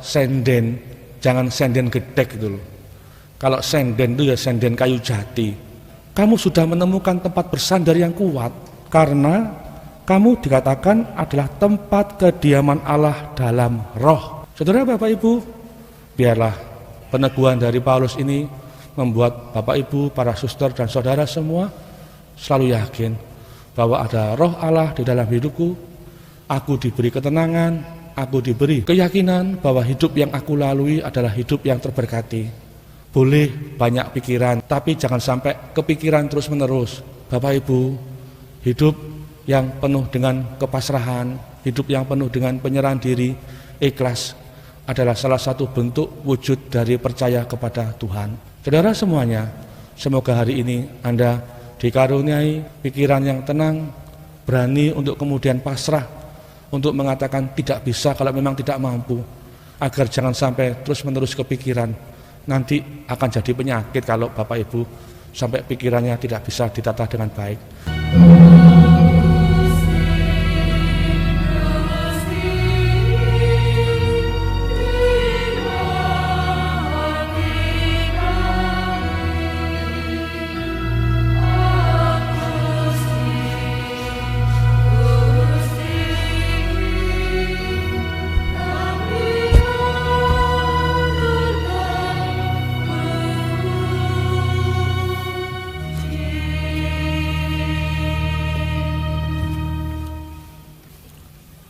senden, jangan senden gedek gitu loh. Kalau senden itu ya senden kayu jati. Kamu sudah menemukan tempat bersandar yang kuat karena kamu dikatakan adalah tempat kediaman Allah dalam roh. Saudara Bapak Ibu, biarlah peneguhan dari Paulus ini membuat Bapak Ibu, para suster dan saudara semua selalu yakin bahwa ada roh Allah di dalam hidupku. Aku diberi ketenangan, aku diberi keyakinan bahwa hidup yang aku lalui adalah hidup yang terberkati. Boleh banyak pikiran, tapi jangan sampai kepikiran terus-menerus. Bapak Ibu, hidup yang penuh dengan kepasrahan, hidup yang penuh dengan penyerahan diri, ikhlas adalah salah satu bentuk wujud dari percaya kepada Tuhan. Saudara semuanya, semoga hari ini Anda dikaruniai pikiran yang tenang, berani untuk kemudian pasrah, untuk mengatakan tidak bisa kalau memang tidak mampu, agar jangan sampai terus-menerus kepikiran. Nanti akan jadi penyakit kalau Bapak Ibu sampai pikirannya tidak bisa ditata dengan baik.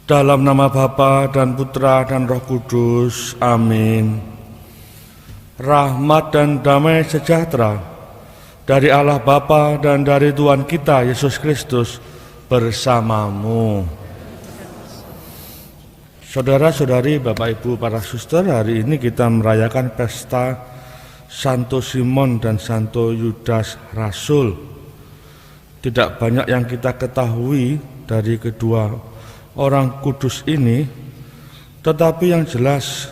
Dalam nama Bapa dan Putra dan Roh Kudus, amin. Rahmat dan damai sejahtera dari Allah Bapa dan dari Tuhan kita Yesus Kristus bersamamu. Saudara-saudari, Bapak Ibu, para suster, hari ini kita merayakan pesta Santo Simon dan Santo Yudas Rasul. Tidak banyak yang kita ketahui dari kedua orang kudus ini, tetapi yang jelas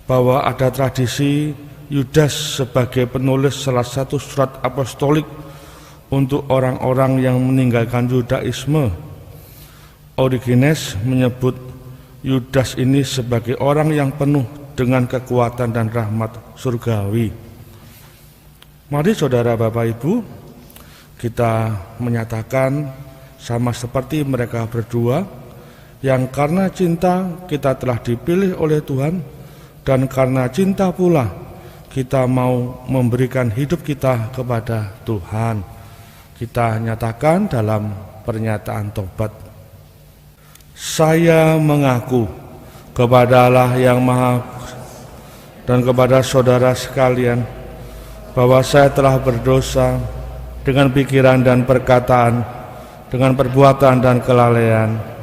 bahwa ada tradisi Yudas sebagai penulis salah satu surat apostolik untuk orang-orang yang meninggalkan Yudaisme. Origenes menyebut Yudas ini sebagai orang yang penuh dengan kekuatan dan rahmat surgawi. Mari saudara Bapak Ibu, kita menyatakan sama seperti mereka berdua, yang karena cinta kita telah dipilih oleh Tuhan, dan karena cinta pula kita mau memberikan hidup kita kepada Tuhan. Kita nyatakan dalam pernyataan tobat. Saya mengaku kepada Allah yang Maha dan kepada saudara sekalian bahwa saya telah berdosa dengan pikiran dan perkataan, dengan perbuatan dan kelalaian.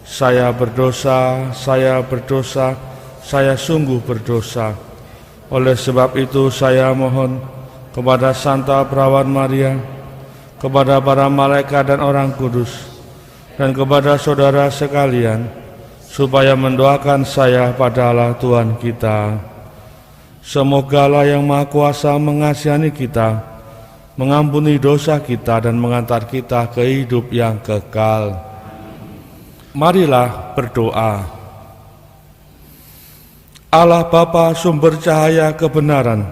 Saya berdosa, saya sungguh berdosa. Oleh sebab itu saya mohon kepada Santa Perawan Maria, kepada para malaikat dan orang kudus, dan kepada saudara sekalian, supaya mendoakan saya pada Allah Tuhan kita. Semoga Allah yang Maha Kuasa mengasihani kita, mengampuni dosa kita, dan mengantar kita ke hidup yang kekal. Marilah berdoa. Allah Bapa sumber cahaya kebenaran,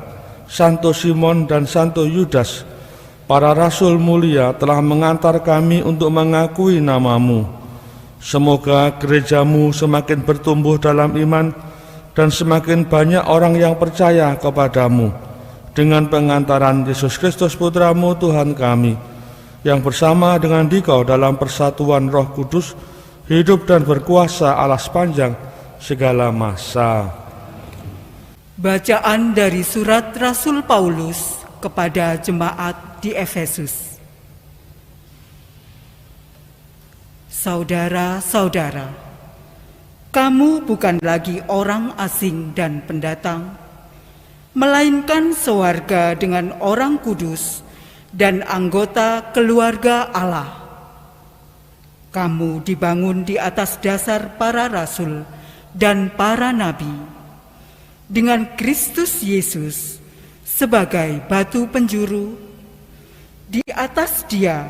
Santo Simon dan Santo Yudas, para rasul mulia telah mengantar kami untuk mengakui nama-Mu. Semoga gereja-Mu semakin bertumbuh dalam iman dan semakin banyak orang yang percaya kepada-Mu dengan pengantaran Yesus Kristus Putra-Mu Tuhan kami, yang bersama dengan Dikau dalam persatuan Roh Kudus, hidup dan berkuasa Allah sepanjang segala masa. Bacaan dari surat Rasul Paulus kepada jemaat di Efesus. Saudara-saudara, kamu bukan lagi orang asing dan pendatang, melainkan sewarga dengan orang kudus dan anggota keluarga Allah. Kamu dibangun di atas dasar para rasul dan para nabi, dengan Kristus Yesus sebagai batu penjuru. Di atas Dia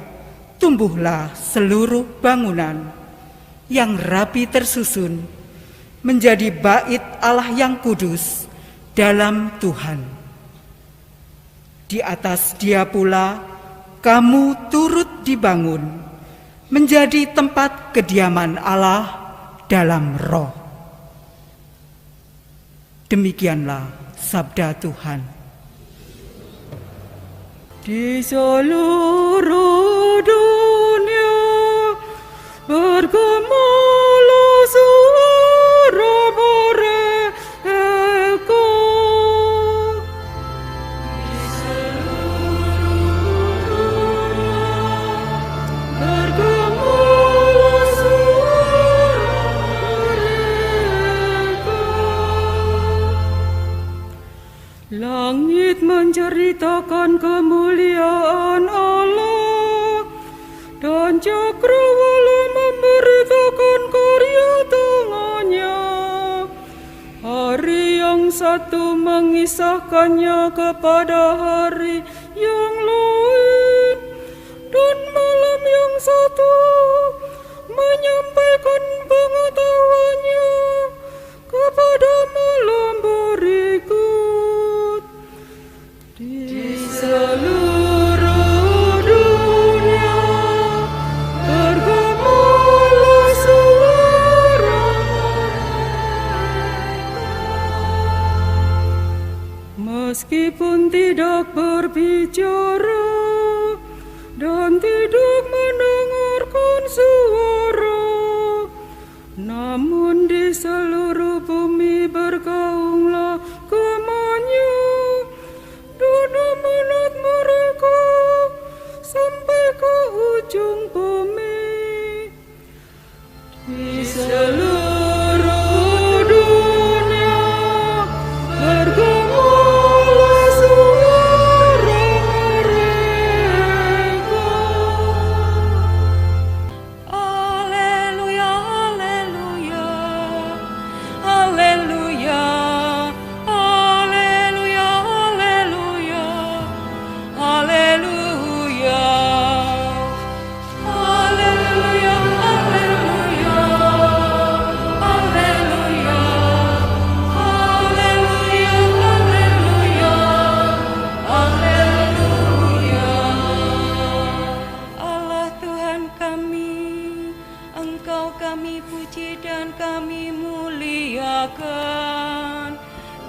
tumbuhlah seluruh bangunan yang rapi tersusun menjadi bait Allah yang kudus dalam Tuhan. Di atas Dia pula kamu turut dibangun menjadi tempat kediaman Allah dalam roh. Demikianlah sabda Tuhan. Di seluruh dunia bergemuruh suara mereka. Di seluruh dunia bergemuruh suara mereka. Langit menceritakan kemuliaan Allah, dan cakrawala memberitakan karya tangannya. Hari yang satu mengisahkannya kepada hari yang lain, dan malam yang satu menyampaikan pengetahuannya kepada malam berikut. Di seluruh dunia bergemuruh suara mereka. Meskipun tidak berbicara dan tidak mendengarkan suara, namun di seluruh bumi bergaunglah gema-Nya, dan amanat mereka sampai ke ujung bumi. Di seluruh dunia bergemuruh suara mereka. Haleluya, haleluya, haleluya.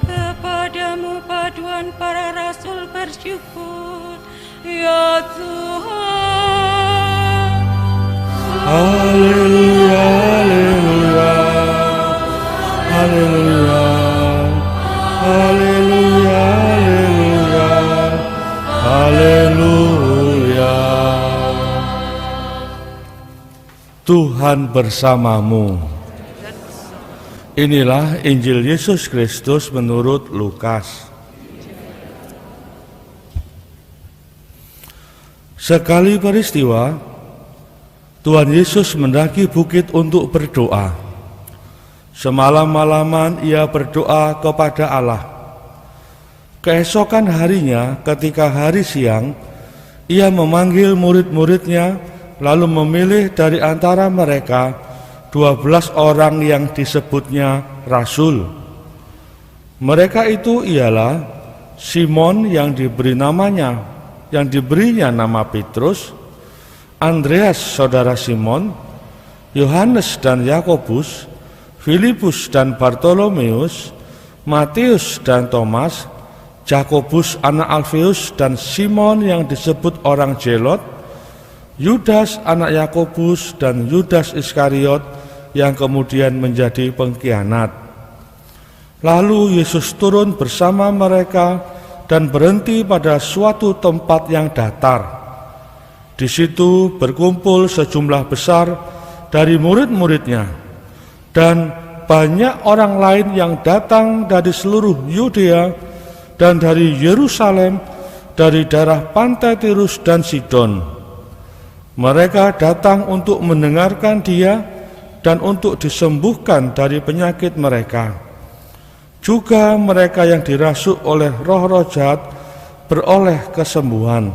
Kepadamu paduan para rasul bersyukur, ya Tuhan. Haleluya, haleluya, haleluya, haleluya, haleluya, haleluya. Tuhan bersamamu. Inilah Injil Yesus Kristus menurut Lukas. Sekali peristiwa, Tuhan Yesus mendaki bukit untuk berdoa. Semalam-malaman ia berdoa kepada Allah. Keesokan harinya, ketika hari siang, ia memanggil murid-muridnya, lalu memilih dari antara mereka 12 orang yang disebutnya rasul. Mereka itu ialah Simon yang diberinya nama Petrus, Andreas saudara Simon, Yohanes dan Yakobus, Filipus dan Bartolomeus, Matius dan Thomas, Yakobus anak Alfeus dan Simon yang disebut orang Zelot, Yudas anak Yakobus dan Yudas Iskariot yang kemudian menjadi pengkhianat. Lalu Yesus turun bersama mereka dan berhenti pada suatu tempat yang datar. Di situ berkumpul sejumlah besar dari murid-muridnya, dan banyak orang lain yang datang dari seluruh Yudea dan dari Yerusalem, dari daerah pantai Tirus dan Sidon. Mereka datang untuk mendengarkan Dia dan untuk disembuhkan dari penyakit mereka. Juga mereka yang dirasuk oleh roh-roh jahat beroleh kesembuhan.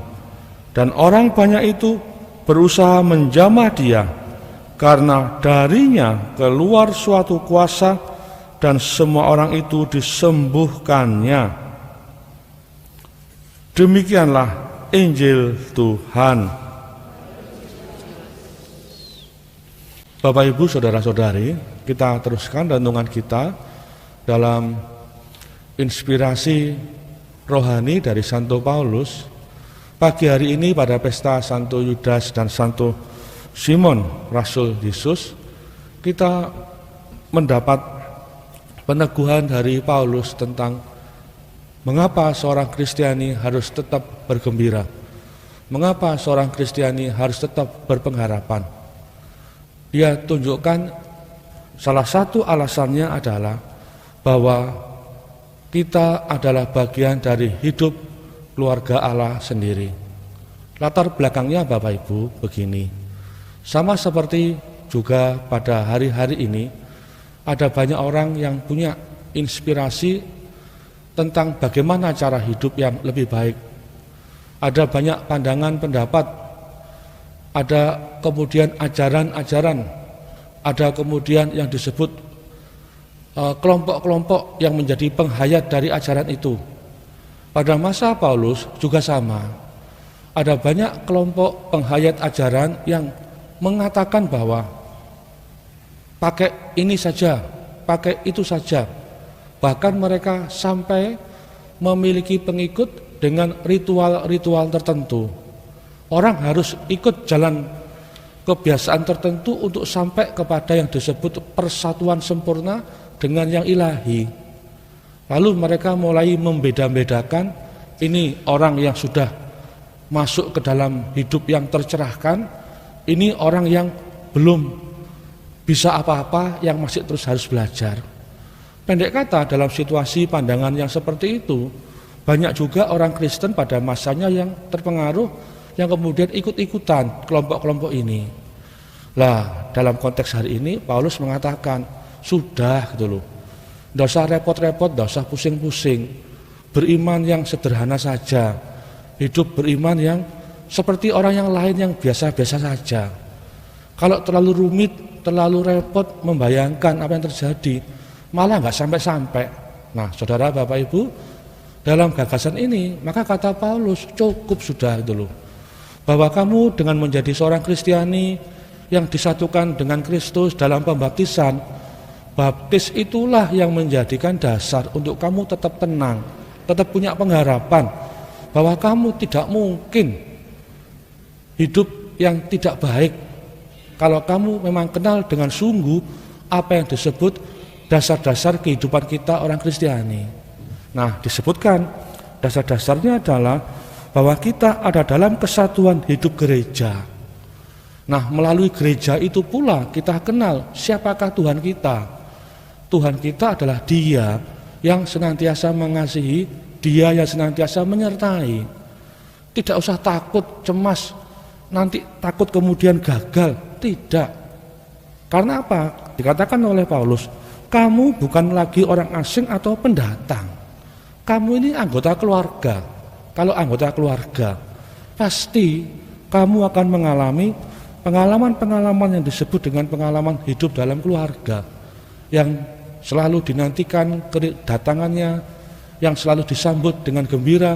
Dan orang banyak itu berusaha menjamah Dia, karena darinya keluar suatu kuasa dan semua orang itu disembuhkannya. Demikianlah Injil Tuhan. Bapak, Ibu, saudara-saudari, kita teruskan renungan kita dalam inspirasi rohani dari Santo Paulus. Pagi hari ini pada pesta Santo Yudas dan Santo Simon Rasul Yesus, kita mendapat peneguhan dari Paulus tentang mengapa seorang Kristiani harus tetap bergembira, mengapa seorang Kristiani harus tetap berpengharapan. Dia tunjukkan salah satu alasannya adalah bahwa kita adalah bagian dari hidup keluarga Allah sendiri. Latar belakangnya Bapak Ibu begini, sama seperti juga pada hari-hari ini ada banyak orang yang punya inspirasi tentang bagaimana cara hidup yang lebih baik. Ada banyak pandangan pendapat, ada kemudian ajaran-ajaran, ada kemudian yang disebut kelompok-kelompok yang menjadi penghayat dari ajaran itu. Pada masa Paulus juga sama. Ada banyak kelompok penghayat ajaran yang mengatakan bahwa pakai ini saja, pakai itu saja. Bahkan mereka sampai memiliki pengikut dengan ritual-ritual tertentu. Orang harus ikut jalan kebiasaan tertentu untuk sampai kepada yang disebut persatuan sempurna dengan yang ilahi. Lalu mereka mulai membeda-bedakan, ini orang yang sudah masuk ke dalam hidup yang tercerahkan, ini orang yang belum bisa apa-apa, yang masih terus harus belajar. Pendek kata, dalam situasi pandangan yang seperti itu, banyak juga orang Kristen pada masanya yang terpengaruh, yang kemudian ikut-ikutan kelompok-kelompok ini. Lah, dalam konteks hari ini Paulus mengatakan, sudah gitu loh, tidak usah repot-repot, tidak usah pusing-pusing, beriman yang sederhana saja, hidup beriman yang seperti orang yang lain yang biasa-biasa saja. Kalau terlalu rumit, terlalu repot membayangkan apa yang terjadi, malah nggak sampai-sampai. Nah, saudara, Bapak, Ibu, dalam gagasan ini, maka kata Paulus, cukup sudah dulu, bahwa kamu dengan menjadi seorang Kristiani yang disatukan dengan Kristus dalam pembaptisan, baptis itulah yang menjadikan dasar untuk kamu tetap tenang, tetap punya pengharapan bahwa kamu tidak mungkin hidup yang tidak baik kalau kamu memang kenal dengan sungguh apa yang disebut dasar-dasar kehidupan kita orang Kristiani. Nah, disebutkan dasar-dasarnya adalah bahwa kita ada dalam kesatuan hidup gereja. Nah, melalui gereja itu pula kita kenal siapakah Tuhan kita. Tuhan kita adalah Dia yang senantiasa mengasihi, Dia yang senantiasa menyertai. Tidak usah takut, cemas, nanti takut kemudian gagal. Tidak. Karena apa? Dikatakan oleh Paulus, kamu bukan lagi orang asing atau pendatang. Kamu ini anggota keluarga. Kalau anggota keluarga, pasti kamu akan mengalami pengalaman-pengalaman yang disebut dengan pengalaman hidup dalam keluarga, yang selalu dinantikan kedatangannya, yang selalu disambut dengan gembira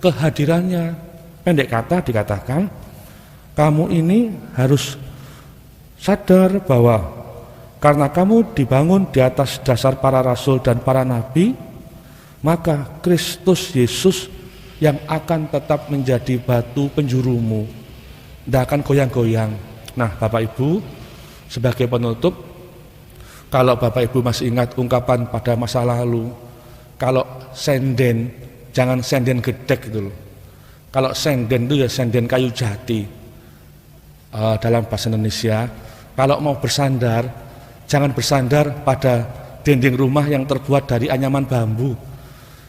kehadirannya. Pendek kata dikatakan, kamu ini harus sadar bahwa karena kamu dibangun di atas dasar para rasul dan para nabi, maka Kristus Yesus yang akan tetap menjadi batu penjurumu, tidak akan goyang-goyang. Nah, Bapak Ibu, sebagai penutup, kalau Bapak Ibu masih ingat ungkapan pada masa lalu, kalau senden, jangan senden gedek gitu loh. Kalau senden itu ya senden kayu jati dalam bahasa Indonesia. Kalau mau bersandar, jangan bersandar pada dinding rumah yang terbuat dari anyaman bambu.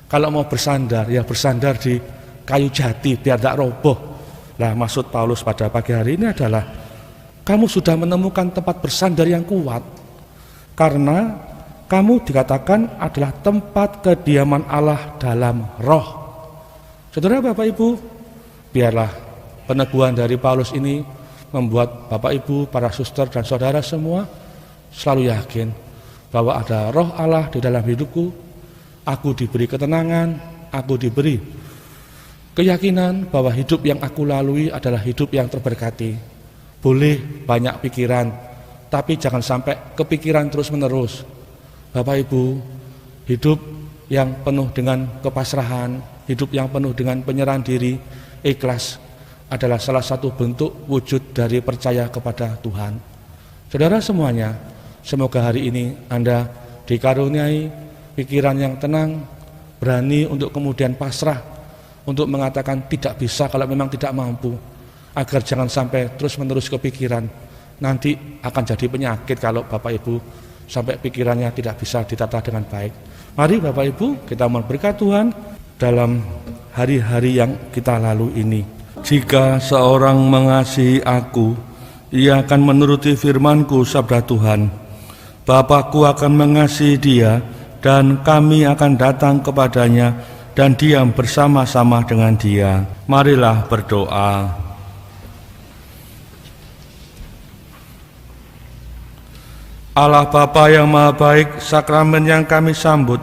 Kalau mau bersandar, ya bersandar di kayu jati biar tidak roboh. Nah, maksud Paulus pada pagi hari ini adalah kamu sudah menemukan tempat bersandar yang kuat, karena kamu dikatakan adalah tempat kediaman Allah dalam roh. Saudara, Bapak, Ibu, biarlah peneguhan dari Paulus ini membuat Bapak, Ibu, para suster dan saudara semua selalu yakin bahwa ada roh Allah di dalam hidupku, aku diberi ketenangan, aku diberi keyakinan bahwa hidup yang aku lalui adalah hidup yang terberkati. Boleh banyak pikiran, tapi jangan sampai kepikiran terus-menerus. Bapak Ibu, hidup yang penuh dengan kepasrahan, hidup yang penuh dengan penyerahan diri, ikhlas adalah salah satu bentuk wujud dari percaya kepada Tuhan. Saudara semuanya, semoga hari ini Anda dikaruniai pikiran yang tenang, berani untuk kemudian pasrah, untuk mengatakan tidak bisa kalau memang tidak mampu, agar jangan sampai terus-menerus kepikiran. Nanti akan jadi penyakit kalau Bapak Ibu sampai pikirannya tidak bisa ditata dengan baik. Mari Bapak Ibu kita mohon berkat Tuhan dalam hari-hari yang kita lalui ini. Jika seorang mengasihi aku, ia akan menuruti firman-Ku, sabda Tuhan. Bapa-Ku akan mengasihi dia, dan kami akan datang kepadanya dan diam bersama-sama dengan dia. Marilah berdoa. Allah Bapa yang Maha Baik, sakramen yang kami sambut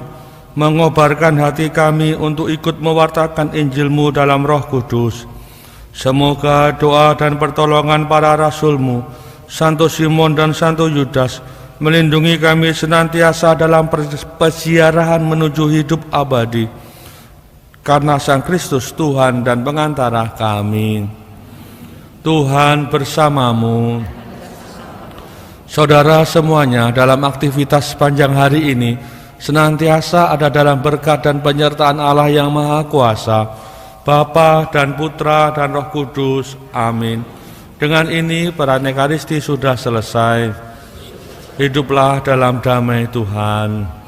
mengobarkan hati kami untuk ikut mewartakan Injil-Mu dalam Roh Kudus. Semoga doa dan pertolongan para rasul-Mu, Santo Simon dan Santo Yudas, melindungi kami senantiasa dalam persiarahan menuju hidup abadi. Karena Sang Kristus Tuhan dan pengantara kami. Tuhan bersamamu. Saudara semuanya, dalam aktivitas sepanjang hari ini senantiasa ada dalam berkat dan penyertaan Allah yang Maha Kuasa, Bapa dan Putra dan Roh Kudus. Amin. Dengan ini peran Ekaristi sudah selesai. Hiduplah dalam damai Tuhan.